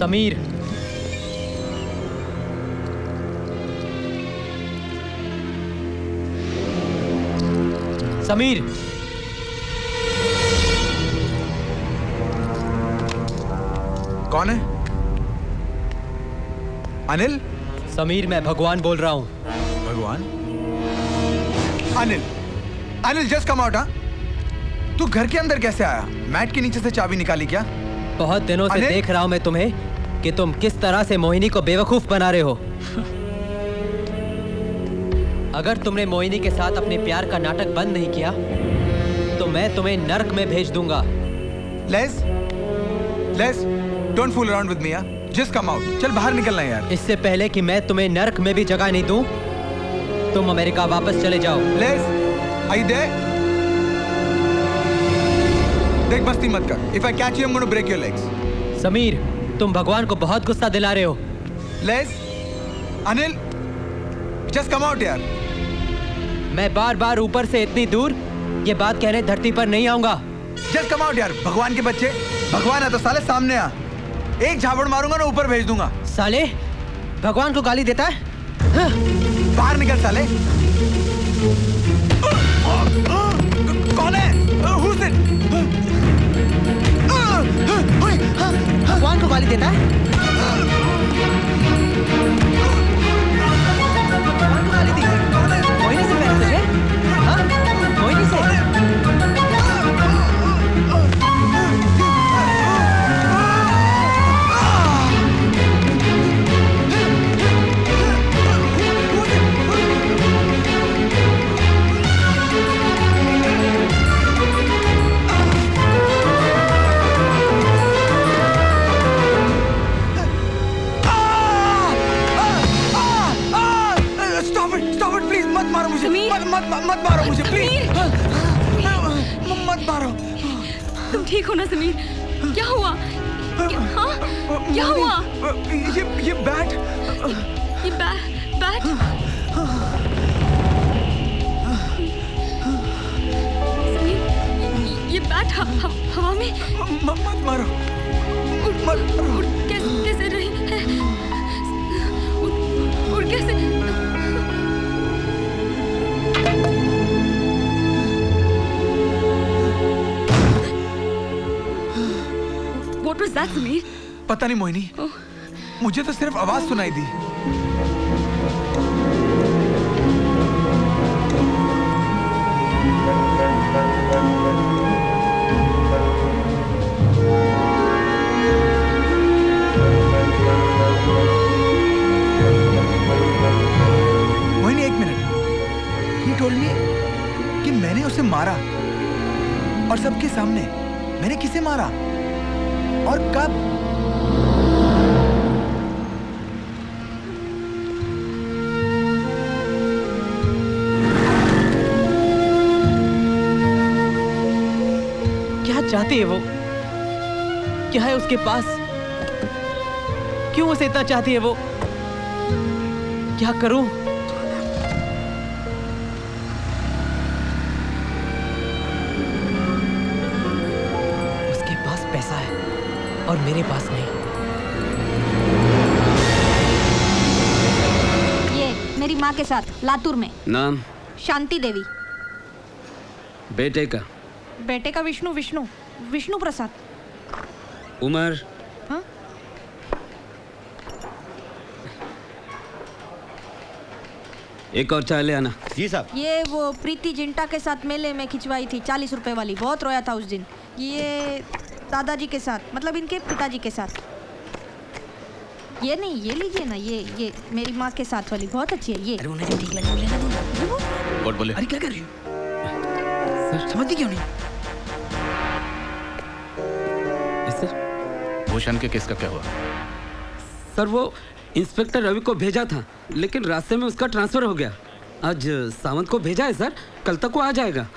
समीर, समीर, कौन है? अनिल? समीर मैं भगवान बोल रहा हूँ। भगवान? Anil, Anil just come out. हाँ, तू घर के अंदर कैसे आया? मैट के नीचे से चाबी निकाली क्या? बहुत दिनों से देख रहा हूँ मैं तुम्हें कि तुम किस तरह से मोहिनी को बेवकूफ बना रहे हो। अगर तुमने मोहिनी के साथ अपने प्यार का नाटक बंद नहीं किया तो मैं तुम्हें नर्क में भेज दूंगा। लेस, don't fool around with me यार। Just come out. चल बाहर निकलना यार। इससे पहले कि मैं तुम्हें नर्क में भी जगह नहीं दूं, तुम अमेरिका वापस चले जाओ। लेस, आई दे। देख मस्ती मत कर। If I catch you, I'm going to break your legs. Sameer, तुम भगवान को बहुत गुस्सा दिला रहे हो। Less, Anil, just come out यार। मैं बार बार ऊपर से इतनी दूर ये बात कहने धरती पर नहीं आऊंगा। Just come out यार। भगवान के बच्चे, भगवान है तो साले सामने आ। एक झापड़ मारूंगा ना ऊपर भेज दूंगा। साले, भगवान को गाली देता है? हाँ। बाहर निकल साले। कौन है? Who's it? भगवान को गाली देता है? भगवान को गाली दी? मोहिनी से प्यार तुझे? हाँ? मोहिनी से? मत मारो मुझे प्लीज। मत मारो। तुम ठीक हो ना समीर? क्या हुआ? हाँ? क्या हुआ? ये बैट। ये बैट? समीर, ये बैट हवा में? मत मारो। उड़ कैसे रही है? उड़ कैसे? What was that, Sameer? पता नहीं मोहिनी, मुझे तो सिर्फ आवाज सुनाई दी। मोहिनी एक मिनट। He told me कि मैंने उसे मारा और सबके सामने। मैंने किसे मारा और कब? क्या चाहती है वो? क्या है उसके पास? क्यों उसे इतना चाहती है वो? क्या करूं? उसके पास पैसा है और मेरे पास नहीं। ये मेरी माँ के साथ लातूर में। नाम? शांति देवी। बेटे का? बेटे का विष्णु प्रसाद। उम्र? हाँ? एक और चाय ले आना। जी साहब। ये वो प्रीति जिंटा के साथ मेले में खिंचवाई थी 40 रुपए वाली, बहुत रोया था उस दिन। ये दादाजी के साथ, मतलब इनके पिताजी के साथ। ये नहीं, ये लीजिए ना, ये मेरी माँ के साथ वाली बहुत अच्छी है ये। अरे उन्हें जो ठीक लगे वो लेना दो। कौन बोले? अरे क्या कर रही हो? समझती क्यों नहीं? सर, भूषण के केस का क्या हुआ? सर वो इंस्पेक्टर रवि को भेजा था लेकिन रास्ते में उसका ट्रांसफर हो गया। आज सावंत को भेजा है सर, कल तक वो आ जाएगा।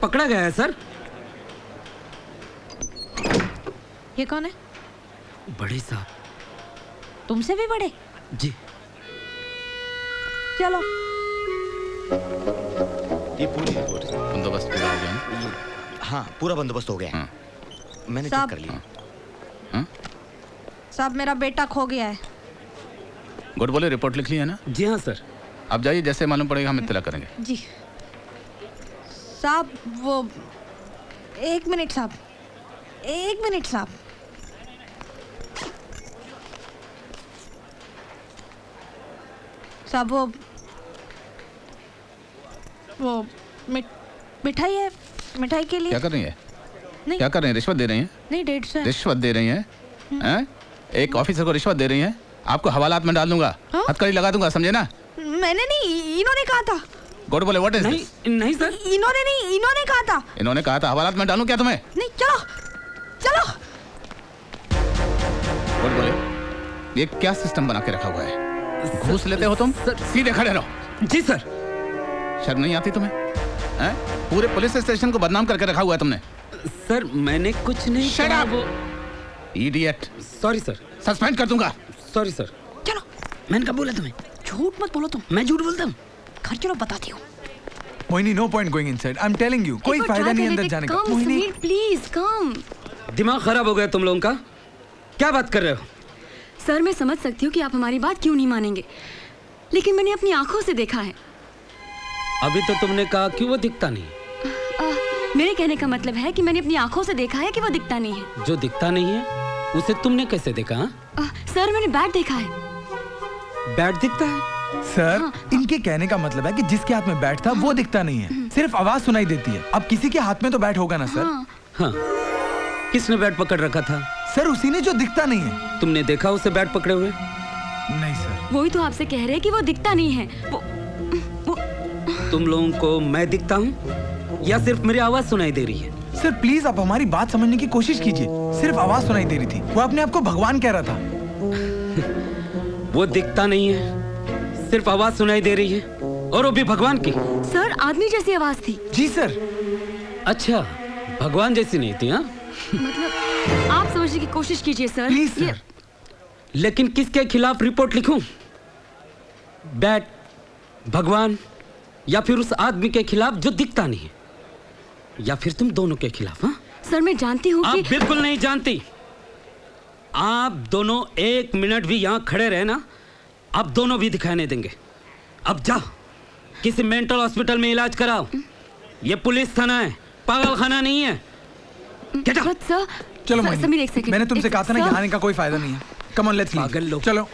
पकड़ा गया है सर। ये कौन है? बड़े साहब। तुमसे भी बड़े? जी। चलो। ये पूरी रिपोर्ट। बंदोबस्त पूरा हो गया ना? हाँ, पूरा बंदोबस्त हो गया। हाँ। मैंने चेक कर लिया। हाँ? साहब मेरा बेटा खो गया है। गुड बोले, रिपोर्ट लिख ली है ना? जी हाँ सर। आप जाइए, जैसे मालूम पड़ेगा हम इत्तला करेंगे। जी साहब, वो 1 मिनट साहब, 1 मिनट साहब। साहब वो मिठाई है, मिठाई के लिए। क्या कर रही है? नहीं क्या कर रही हैं? रिश्वत दे रही हैं? नहीं, 150 रिश्वत दे रही हैं? हैं? एक ऑफिसर को रिश्वत दे रही हैं? आपको हवालात में डाल दूंगा, हाँ? हथकड़ी लगा दूंगा, समझे ना? मैंने नहीं, इन्होंने कहा था। गुड बोले, व्हाट इज नहीं दिस? नहीं सर। इन्होंने नहीं, इन्होंने कहा था। इन्होंने कहा था, हवालात में डालूं क्या तुम्हें? नहीं, चलो चलो। गुड बोले, ये क्या सिस्टम बना के रखा हुआ है? घूस लेते हो तुम? सीधे खड़े रहो। जी सर। शर्म नहीं आती तुम्हें? हैं? पूरे पुलिस स्टेशन को बदनाम करके रखा हुआ है तुमने। सर मैंने कुछ नहीं Shut कहा। up! वो इडियट, सॉरी सर। सस्पेंड कर दूंगा। Sorry sir. चलो, मैंने कब बोला तुम्हें? झूठ मत बोलो तुम। मैं झूठ बोलता हूँ? घर चलो, बताती हूँ। Mohini, no point going inside. I am telling you, कोई फायदा नहीं अंदर जाने का। Come Mohini, Sameer, please come. दिमाग खराब हो गया तुम लोगों का? क्या बात कर रहे हो? सर मैं समझ सकती हूँ कि आप हमारी बात क्यों नहीं मानेंगे, लेकिन मैंने अपनी आंखों से देखा है। अभी तो तुमने कहा कि वो दिखता नहीं। मेरे कहने का मतलब है कि मैंने अपनी आंखों से देखा है कि वो दिखता नहीं है। जो दिखता नहीं है उसे तुमने कैसे देखा? हाँ? सर मैंने बैट देखा है। बैट दिखता है? सर इनके कहने का मतलब है कि जिसके हाथ में बैट था वो दिखता नहीं है, सिर्फ आवाज सुनाई देती है। अब किसी के हाथ में तो बैट होगा ना सर? हाँ। हाँ। किसने बैट पकड़ रखा था? सर उसी ने जो दिखता नहीं है। तुमने देखा उसे बैट पकड़े हुए? नहीं सर। वही तो आपसे कह रहे हैं कि वो दिखता नहीं है। वो तुम लोगों को मैं दिखता हूँ या सिर्फ मेरी आवाज सुनाई दे रही है? सर प्लीज आप हमारी बात समझने की कोशिश कीजिए। सिर्फ आवाज सुनाई दे रही थी, वो अपने आप को भगवान कह रहा था। वो दिखता नहीं है, सिर्फ आवाज सुनाई दे रही है, और वो भी भगवान की। सर आदमी जैसी आवाज थी। जी सर। अच्छा, भगवान जैसी नहीं थी? हाँ, मतलब आप समझने की कोशिश कीजिए सर। प्लीज ये- सर। लेकिन किसके खिलाफ रिपोर्ट लिखूं? बैट, भगवान, या फिर उस आदमी के खिलाफ जो दिखता नहीं है, या फिर तुम दोनों के खिलाफ? हाँ, सर मैं जानती हूँ आप कि बिल्कुल नहीं जानती। आप दोनों 1 मिनट भी यहाँ खड़े रहे ना, आप दोनों भी दिखाई नहीं देंगे। अब जाओ किसी मेंटल हॉस्पिटल में इलाज कराओ। ये पुलिस थाना है, पागल खाना नहीं है। Get out! बट सर चलो सर, मोहिनी, समीर एक सेकंड। मैंने तुमसे एक- कहा था ना कि सर, आने का कोई फायदा नहीं है। Come on let's leave. पागल लोग। चलो।